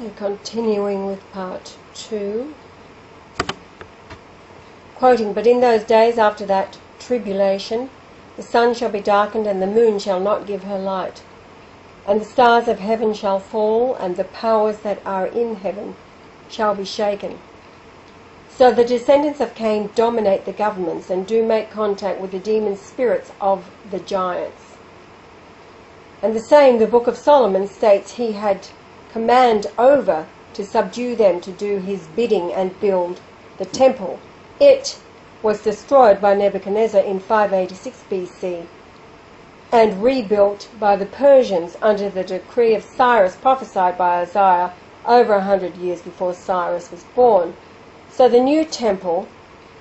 Okay, continuing with part 2. Quoting, "But in those days after that tribulation, the sun shall be darkened, and the moon shall not give her light. And the stars of heaven shall fall, and the powers that are in heaven shall be shaken. So the descendants of Cain dominate the governments and do make contact with the demon spirits of the giants. And the same, the Book of Solomon states he had command over to subdue them to do his bidding and build the temple. It was destroyed by Nebuchadnezzar in 586 BC and rebuilt by the Persians under the decree of Cyrus prophesied by Isaiah over 100 years before Cyrus was born. So the new temple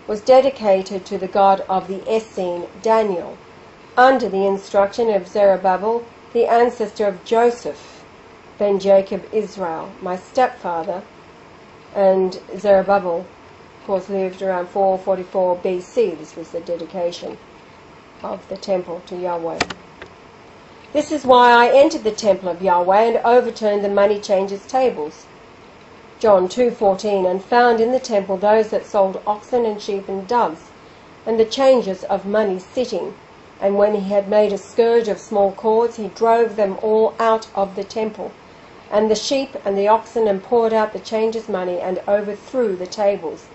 was dedicated to the God of the Essene, Daniel, under the instruction of Zerubbabel, the ancestor of Joseph, then Jacob Israel, my stepfather, and Zerubbabel, of course, lived around 444 BC. This was the dedication of the temple to Yahweh. This is why I entered the temple of Yahweh and overturned the money changers' tables. John 2:14, and found in the temple those that sold oxen and sheep and doves, and the changers of money sitting. And when he had made a scourge of small cords, he drove them all out of the temple, and the sheep and the oxen, and poured out the changers' money, and overthrew the tables,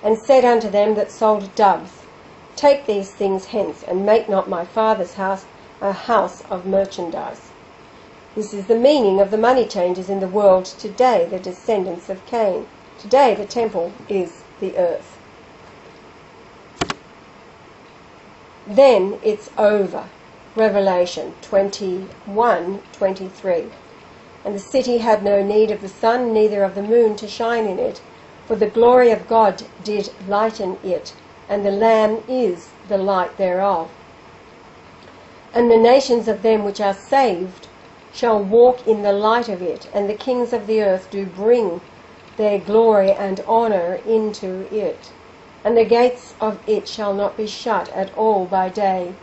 and said unto them that sold doves, Take these things hence, and make not my Father's house a house of merchandise. This is the meaning of the money changers in the world today, the descendants of Cain. Today the temple is the earth. Then it's over. Revelation 21:23. And the city had no need of the sun, neither of the moon to shine in it, for the glory of God did lighten it, and the Lamb is the light thereof. And the nations of them which are saved shall walk in the light of it, and the kings of the earth do bring their glory and honour into it. And the gates of it shall not be shut at all by day,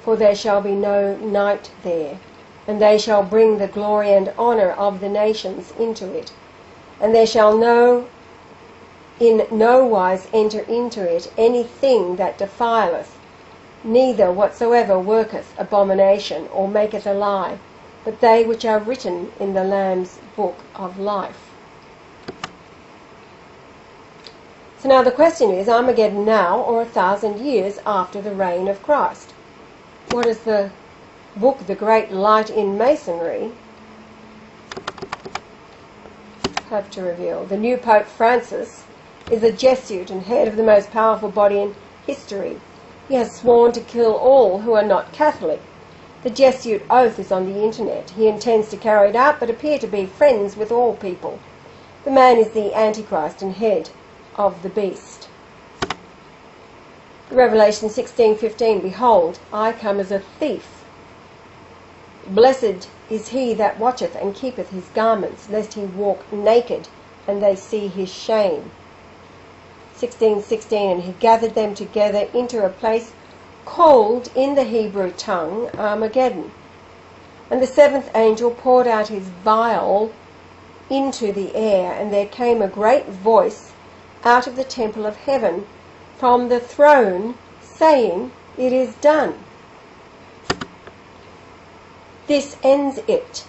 for there shall be no night there. And they shall bring the glory and honour of the nations into it. And there shall in no wise enter into it anything that defileth, neither whatsoever worketh abomination or maketh a lie, but they which are written in the Lamb's book of life. So now the question is, Armageddon now or 1,000 years after the reign of Christ? What does the book, The Great Light in Masonry, have to reveal? The new Pope Francis is a Jesuit and head of the most powerful body in history. He has sworn to kill all who are not Catholic. The Jesuit oath is on the internet. He intends to carry it out, but appear to be friends with all people. The man is the Antichrist and head of the beast. Revelation 16:15, Behold, I come as a thief. Blessed is he that watcheth and keepeth his garments, lest he walk naked, and they see his shame. 16:16, And he gathered them together into a place called in the Hebrew tongue Armageddon. And the seventh angel poured out his vial into the air, and there came a great voice out of the temple of heaven from the throne, saying, It is done. This ends it.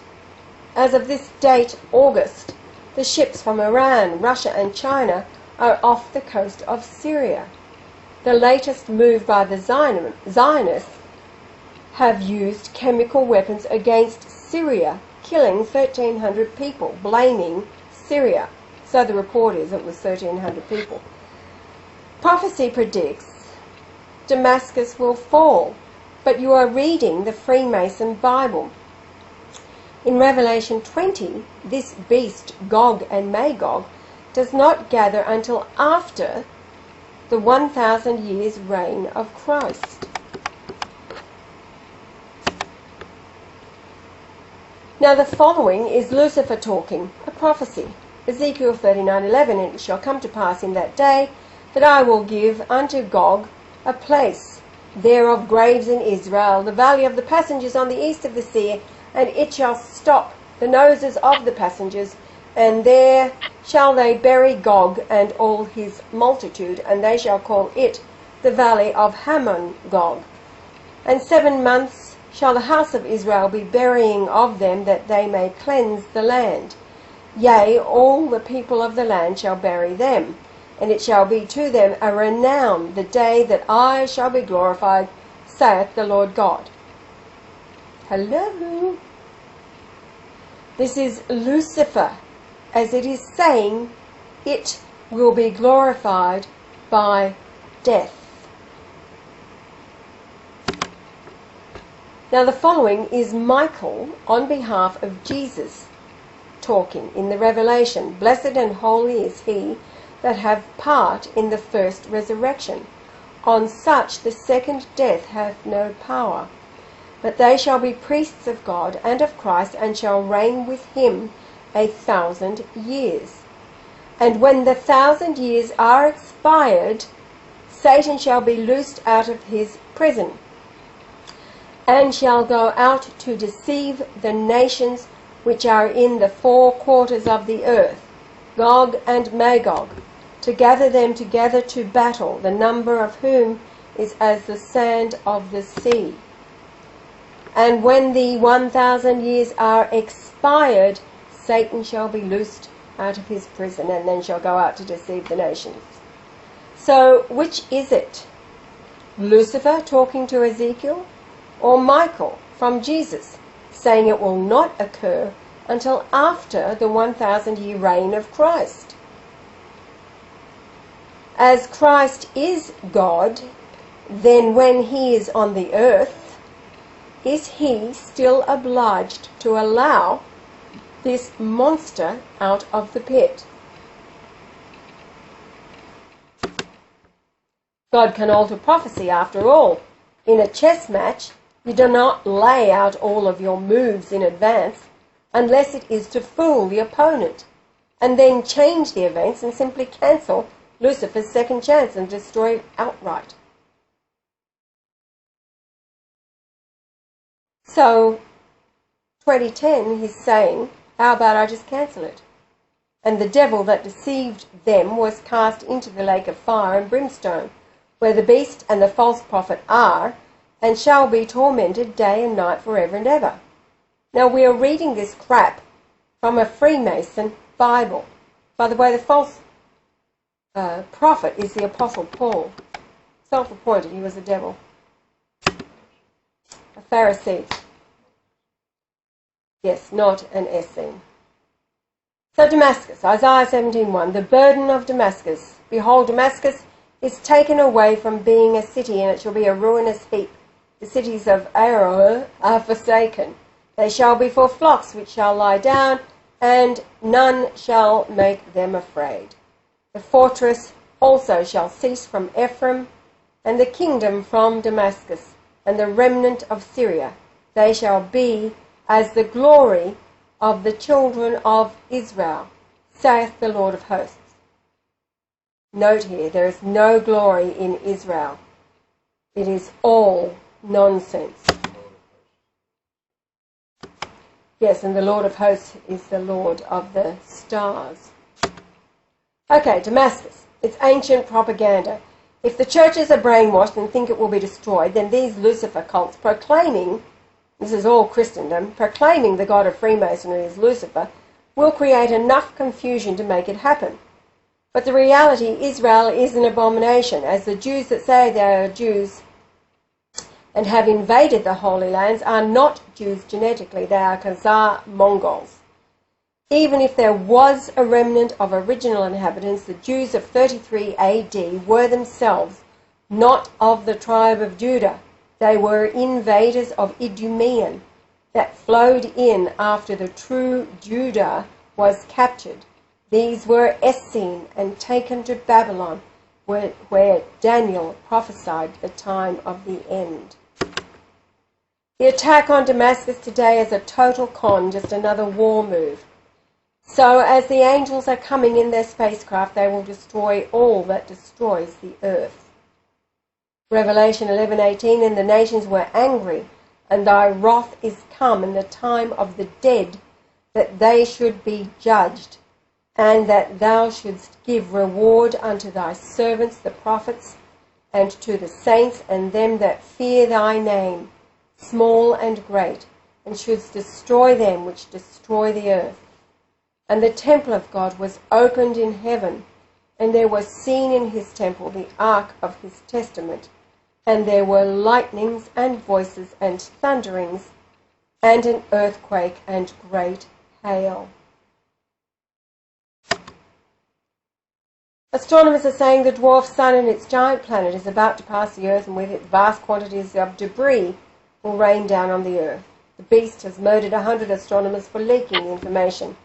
As of this date, August, the ships from Iran, Russia and China are off the coast of Syria. The latest move by the Zionists have used chemical weapons against Syria, killing 1,300 people, blaming Syria. So the report is it was 1,300 people. Prophecy predicts Damascus will fall, but you are reading the Freemason Bible. In Revelation 20, this beast, Gog and Magog, does not gather until after the 1,000 years reign of Christ. Now the following is Lucifer talking, a prophecy. Ezekiel 39:11, And it shall come to pass in that day that I will give unto Gog a place there of graves in Israel, the valley of the passengers on the east of the sea, and it shall stop the noses of the passengers and there shall they bury Gog and all his multitude, and they shall call it the valley of Hamon-Gog. And 7 months shall the house of Israel be burying of them, that they may cleanse the land. Yea, all the people of the land shall bury them, and it shall be to them a renown the day that I shall be glorified, saith the Lord God. Hello. This is Lucifer, as it is saying, it will be glorified by death. Now the following is Michael on behalf of Jesus talking in the Revelation. Blessed and holy is he that have part in the first resurrection. On such the second death hath no power. But they shall be priests of God and of Christ, and shall reign with him 1,000 years. And when the 1,000 years are expired, Satan shall be loosed out of his prison, and shall go out to deceive the nations which are in the 4 quarters of the earth, Gog and Magog, to gather them together to battle, the number of whom is as the sand of the sea. And when the 1,000 years are expired, Satan shall be loosed out of his prison, and then shall go out to deceive the nations. So, which is it? Lucifer talking to Ezekiel, or Michael from Jesus, saying it will not occur until after the 1,000-year reign of Christ? As Christ is God, then when he is on the earth, is he still obliged to allow this monster out of the pit? God can alter prophecy after all. In a chess match, you do not lay out all of your moves in advance unless it is to fool the opponent, and then change the events and simply cancel Lucifer's second chance and destroy it outright. So, 2010, he's saying, how about I just cancel it? And the devil that deceived them was cast into the lake of fire and brimstone, where the beast and the false prophet are, and shall be tormented day and night forever and ever. Now we are reading this crap from a Freemason Bible. By the way, the false prophet is the Apostle Paul. Self-appointed, he was a devil. A Pharisee. Yes, not an Essene. So Damascus, Isaiah 17:1, the burden of Damascus. Behold, Damascus is taken away from being a city, and it shall be a ruinous heap. The cities of Aroer are forsaken. They shall be for flocks which shall lie down, and none shall make them afraid. The fortress also shall cease from Ephraim, and the kingdom from Damascus, and the remnant of Syria. They shall be as the glory of the children of Israel, saith the Lord of hosts. Note here, there is no glory in Israel. It is all nonsense. Yes, and the Lord of hosts is the Lord of the stars. Okay, Damascus. It's ancient propaganda. If the churches are brainwashed and think it will be destroyed, then these Lucifer cults proclaiming, this is all Christendom, proclaiming the God of Freemasonry is Lucifer, will create enough confusion to make it happen. But the reality, Israel is an abomination, as the Jews that say they are Jews and have invaded the Holy Lands are not Jews genetically, they are Khazar Mongols. Even if there was a remnant of original inhabitants, the Jews of 33 AD were themselves not of the tribe of Judah. They were invaders of Idumean that flowed in after the true Judah was captured. These were Essene and taken to Babylon, where Daniel prophesied the time of the end. The attack on Damascus today is a total con, just another war move. So as the angels are coming in their spacecraft, they will destroy all that destroys the earth. Revelation 11:18, and the nations were angry, and thy wrath is come, and the time of the dead, that they should be judged, and that thou shouldst give reward unto thy servants the prophets, and to the saints and them that fear thy name, small and great, and shouldst destroy them which destroy the earth. And the temple of God was opened in heaven, and there was seen in his temple the ark of his testament, and there were lightnings and voices and thunderings, and an earthquake and great hail. Astronomers are saying the dwarf sun and its giant planet is about to pass the earth, and with it vast quantities of debris will rain down on the earth. The beast has murdered 100 astronomers for leaking the information.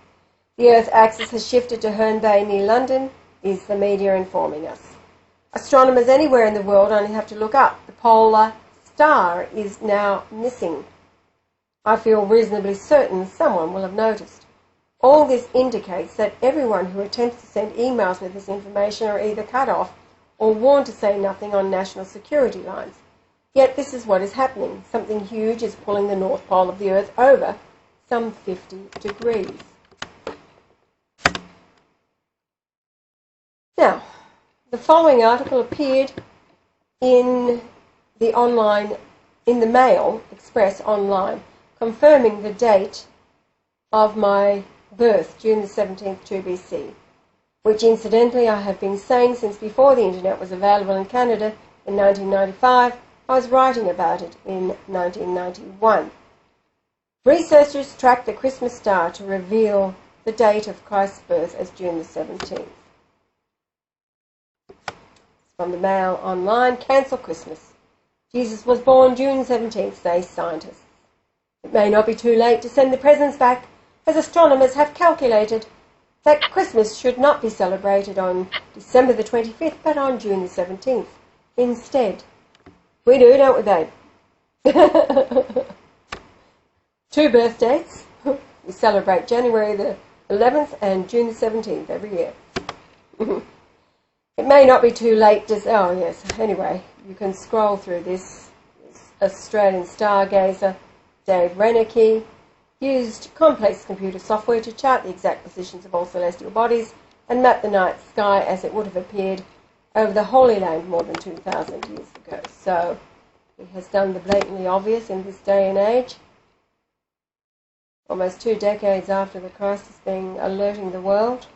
The earth axis has shifted to Herne Bay near London, is the media informing us. Astronomers anywhere in the world only have to look up. The polar star is now missing. I feel reasonably certain someone will have noticed. All this indicates that everyone who attempts to send emails with this information are either cut off or warned to say nothing on national security lines. Yet this is what is happening. Something huge is pulling the North Pole of the Earth over some 50 degrees. Now, the following article appeared in the Mail Express online, confirming the date of my birth, June the 17th, 2 BC, which incidentally I have been saying since before the internet was available in Canada in 1995. I was writing about it in 1991. Researchers tracked the Christmas star to reveal the date of Christ's birth as June the 17th. From the Mail online, cancel Christmas. Jesus was born June 17th, say scientists. It may not be too late to send the presents back, as astronomers have calculated that Christmas should not be celebrated on December the 25th, but on June the 17th instead. We do, don't we, babe? 2 birth dates. We celebrate January the 11th and June the 17th every year. It may not be too late to... Oh, yes. Anyway, you can scroll through this. Australian stargazer Dave Reneke used complex computer software to chart the exact positions of all celestial bodies and map the night sky as it would have appeared over the Holy Land more than 2,000 years ago. So he has done the blatantly obvious in this day and age. Almost 2 decades after the Christ is being alerting the world,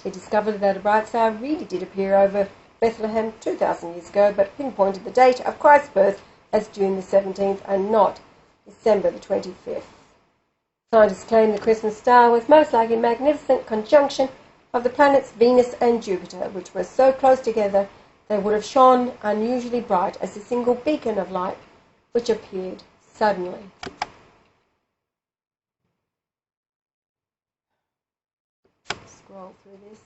he discovered that a bright star really did appear over Bethlehem 2,000 years ago, but pinpointed the date of Christ's birth as June the 17th and not December the 25th. Scientists claim the Christmas star was most likely a magnificent conjunction of the planets Venus and Jupiter, which were so close together they would have shone unusually bright as a single beacon of light, which appeared suddenly. Scroll through this.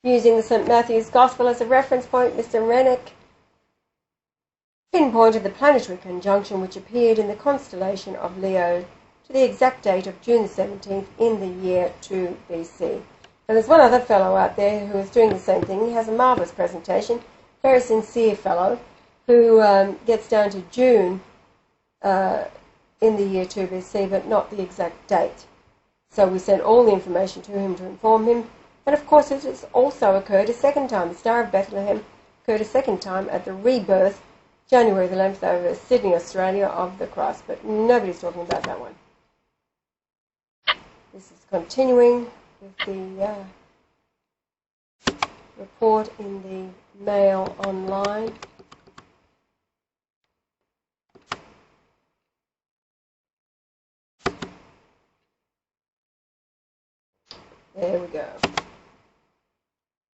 Using the St. Matthew's Gospel as a reference point, Mr. Rennick pinpointed the planetary conjunction which appeared in the constellation of Leo to the exact date of June the 17th in the year 2 BC. And there's one other fellow out there who is doing the same thing. He has a marvellous presentation, very sincere fellow, who gets down to June in the year 2 BC, but not the exact date. So we sent all the information to him to inform him. And of course it has also occurred a second time. The Star of Bethlehem occurred a second time at the rebirth, January the 11th, over Sydney, Australia, of the Christ. But nobody's talking about that one. This is continuing with the report in the Mail online. There we go.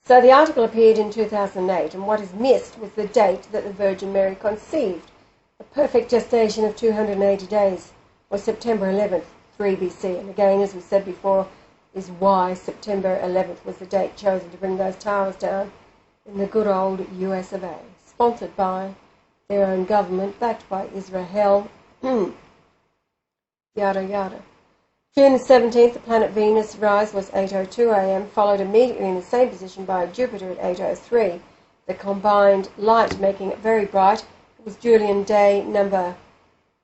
So the article appeared in 2008, and what is missed was the date that the Virgin Mary conceived. A perfect gestation of 280 days was September 11th, 3 BC. And again, as we said before, is why September 11th was the date chosen to bring those towers down in the good old US of A, sponsored by their own government, backed by Israel, yada yada. June the 17th, the planet Venus' rise was 8:02 a.m., followed immediately in the same position by Jupiter at 8:03. The combined light making it very bright. It was Julian day number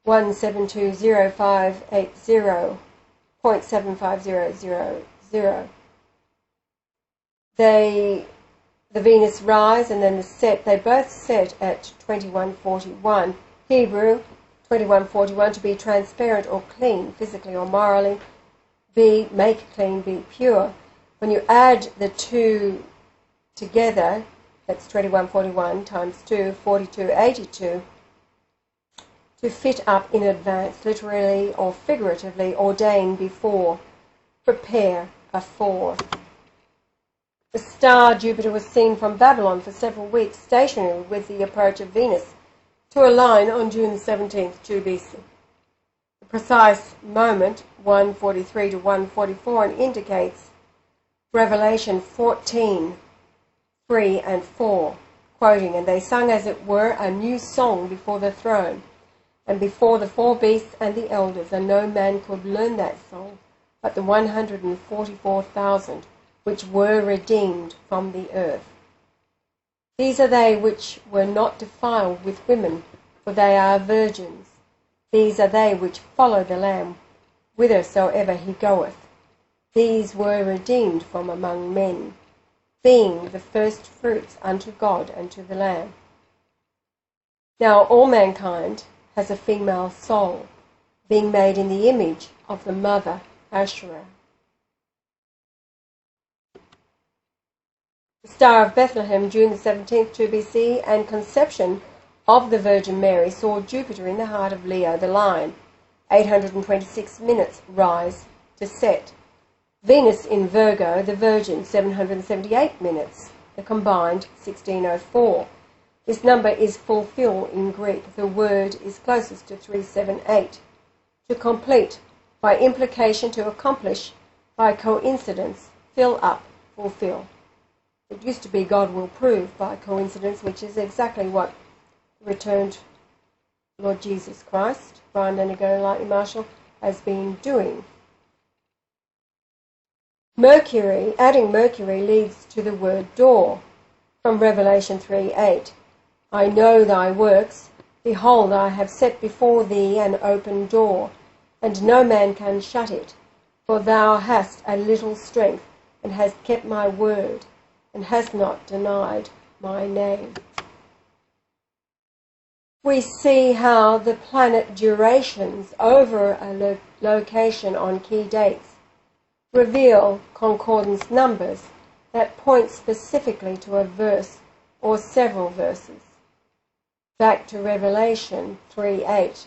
1720580.75000. The Venus rise and then the set, they both set at 2141. Hebrew, 2141, to be transparent or clean, physically or morally. B, make clean, be pure. When you add the two together, that's 2141 times 2, 4282, to fit up in advance, literally or figuratively, ordain before, prepare afore. The star Jupiter was seen from Babylon for several weeks, stationary with the approach of Venus, to align on June 17th, 2 BC. The precise moment, 143 to 144, and indicates Revelation 14, 3 and 4, quoting, "And they sung as it were a new song before the throne, and before the four beasts and the elders, and no man could learn that song, but the 144,000 which were redeemed from the earth. These are they which were not defiled with women, for they are virgins. These are they which follow the Lamb, whithersoever he goeth. These were redeemed from among men, being the first fruits unto God and to the Lamb." Now all mankind has a female soul, being made in the image of the mother Asherah. The Star of Bethlehem, June the 17th, 2 BC, and conception of the Virgin Mary saw Jupiter in the heart of Leo the Lion, 826 minutes rise to set. Venus in Virgo, the Virgin, 778 minutes, the combined 1604. This number is fulfill in Greek. The word is closest to 378. To complete, by implication, to accomplish, by coincidence, fill up, fulfill. It used to be God will prove by coincidence, which is exactly what the returned Lord Jesus Christ, Leonard Golightly Marshall, has been doing. Mercury, adding Mercury leads to the word door, from Revelation 3:8. "I know thy works. Behold, I have set before thee an open door, and no man can shut it. For thou hast a little strength, and hast kept my word, and hast not denied my name." We see how the planet durations over a location on key dates reveal concordance numbers that point specifically to a verse or several verses. Back to Revelation 3:8.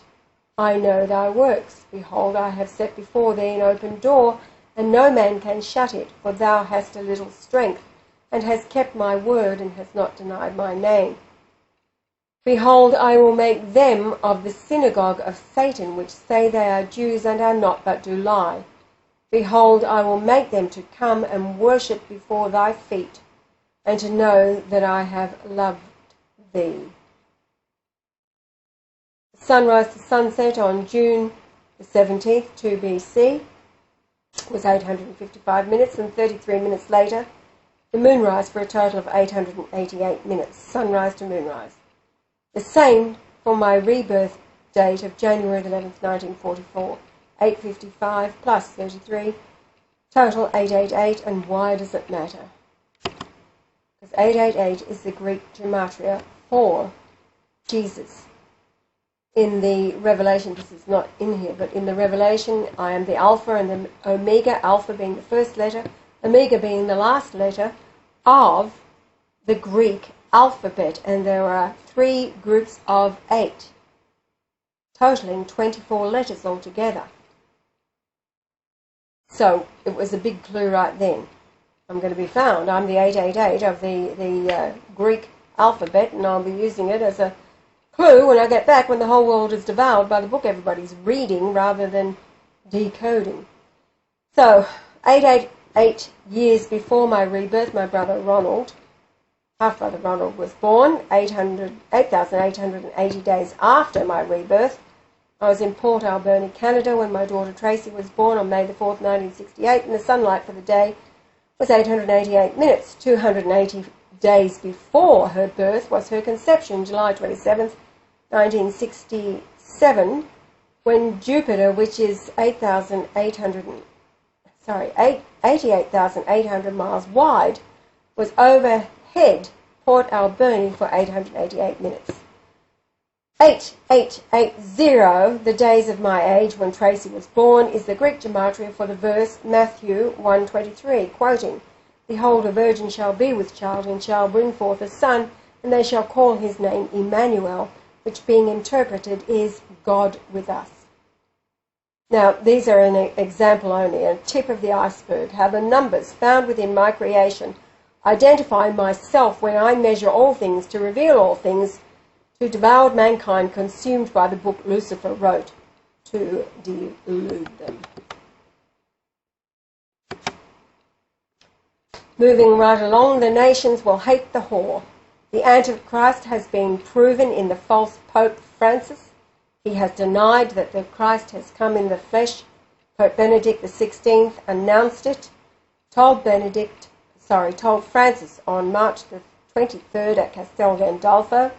"I know thy works. Behold, I have set before thee an open door, and no man can shut it. For thou hast a little strength, and hast kept my word, and hast not denied my name. Behold, I will make them of the synagogue of Satan, which say they are Jews, and are not, but do lie. Behold, I will make them to come and worship before thy feet, and to know that I have loved thee." Sunrise to sunset on June the 17th, 2 BC, was 855 minutes, and 33 minutes later, the moonrise for a total of 888 minutes, sunrise to moonrise. The same for my rebirth date of January 11th, 1944, 855 plus 33, total 888, and why does it matter? Because 888 is the Greek gematria for Jesus. In the Revelation, this is not in here, but in the Revelation, I am the Alpha and the Omega, Alpha being the first letter, Omega being the last letter of the Greek alphabet, and there are 3 groups of 8, totaling 24 letters altogether. So it was a big clue right then. I'm going to be found. I'm the 888 of the Greek alphabet, and I'll be using it as a clue when I get back, when the whole world is devoured by the book everybody's reading rather than decoding. So 888 years before my rebirth, my brother Ronald, half-brother Ronald, was born. 8,880 days after my rebirth, I was in Port Alberni, Canada, when my daughter Tracy was born on May the 4th, 1968, and the sunlight for the day was 888 minutes. 280 days before her birth was her conception, July 27th, 1967, when Jupiter, which is 88,800 miles wide, was overhead Port Alberni for 888 minutes. 8880, the days of my age when Tracy was born, is the Greek gematria for the verse Matthew 1:23, quoting, "Behold, a virgin shall be with child and shall bring forth a son, and they shall call his name Emmanuel," which being interpreted is God with us. Now, these are an example only, a tip of the iceberg, how the numbers found within my creation identify myself when I measure all things to reveal all things to devoured mankind consumed by the book Lucifer wrote to delude them. Moving right along, the nations will hate the whore. The Antichrist has been proven in the false Pope Francis. He has denied that the Christ has come in the flesh. Pope Benedict XVI announced it, told Francis on March the 23rd at Castel Gandolfo. It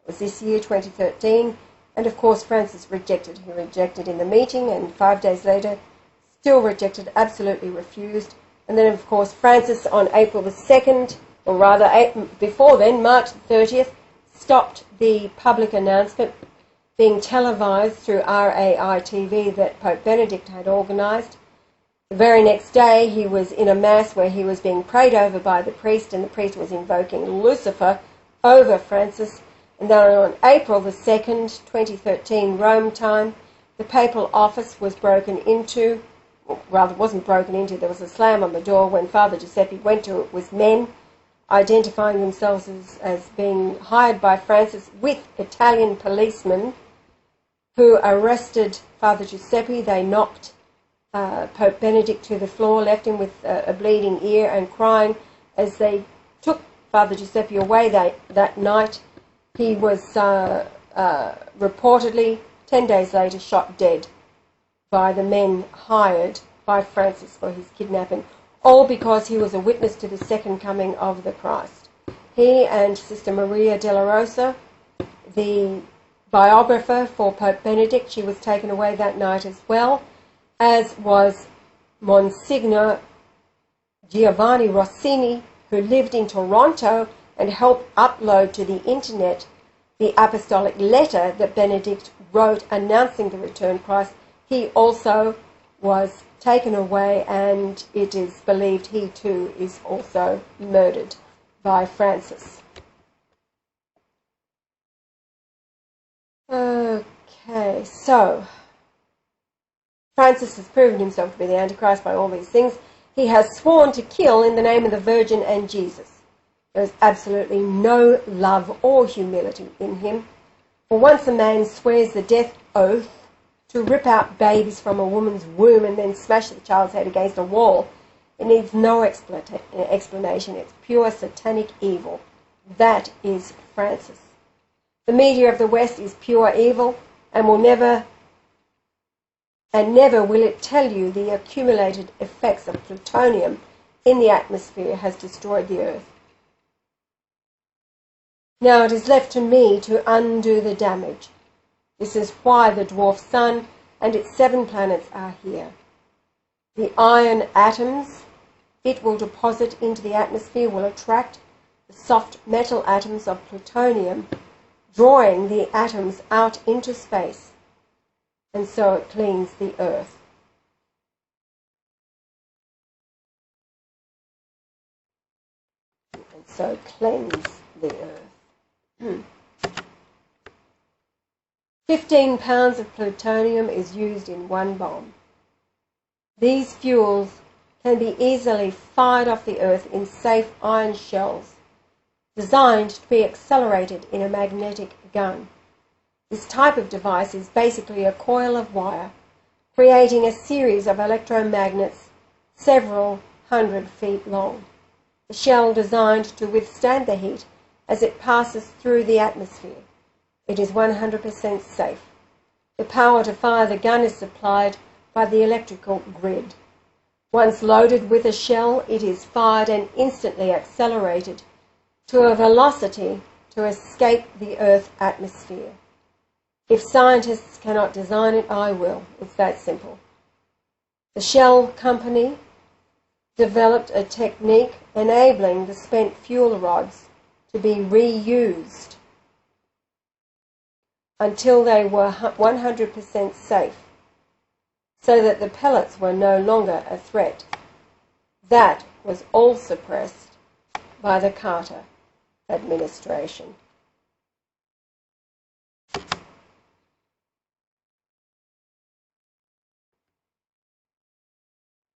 was this year, 2013, and of course Francis rejected. He rejected in the meeting, and 5 days later still rejected, absolutely refused. And then of course Francis on April the 2nd, or rather before then, March the 30th, stopped the public announcement being televised through RAI TV that Pope Benedict had organised. The very next day he was in a mass where he was being prayed over by the priest, and the priest was invoking Lucifer over Francis. And then on April the 2nd, 2013, Rome time, the papal office was broken into, well, rather wasn't broken into, there was a slam on the door when Father Giuseppe went to it with men identifying themselves as being hired by Francis with Italian policemen who arrested Father Giuseppe. They knocked Pope Benedict to the floor, left him with a bleeding ear and crying. As they took Father Giuseppe away that night, he was reportedly 10 days later shot dead by the men hired by Francis for his kidnapping, all because he was a witness to the second coming of the Christ. He and Sister Maria della Rosa, the biographer for Pope Benedict, she was taken away that night as well, as was Monsignor Giovanni Rossini, who lived in Toronto and helped upload to the internet the apostolic letter that Benedict wrote announcing the returned Christ. He also was taken away, and it is believed he too is also murdered by Francis. Okay, so Francis has proven himself to be the Antichrist by all these things. He has sworn to kill in the name of the Virgin and Jesus. There is absolutely no love or humility in him. For once a man swears the death oath to rip out babies from a woman's womb and then smash the child's head against a wall, it needs no explanation. It's pure satanic evil. That is Francis. The media of the West is pure evil and never will it tell you the accumulated effects of plutonium in the atmosphere has destroyed the earth. Now it is left to me to undo the damage. This is why the dwarf sun and its 7 planets are here. The iron atoms it will deposit into the atmosphere will attract the soft metal atoms of plutonium, drawing the atoms out into space, and so it cleans the earth. And so cleanse the earth. 15 pounds of plutonium is used in one bomb. These fuels can be easily fired off the earth in safe iron shells, designed to be accelerated in a magnetic gun. This type of device is basically a coil of wire, creating a series of electromagnets several hundred feet long. The shell designed to withstand the heat as it passes through the atmosphere. It is 100% safe. The power to fire the gun is supplied by the electrical grid. Once loaded with a shell, it is fired and instantly accelerated to a velocity to escape the Earth's atmosphere. If scientists cannot design it, I will. It's that simple. The Shell company developed a technique enabling the spent fuel rods to be reused until they were 100% safe, so that the pellets were no longer a threat. That was all suppressed by the Carter administration.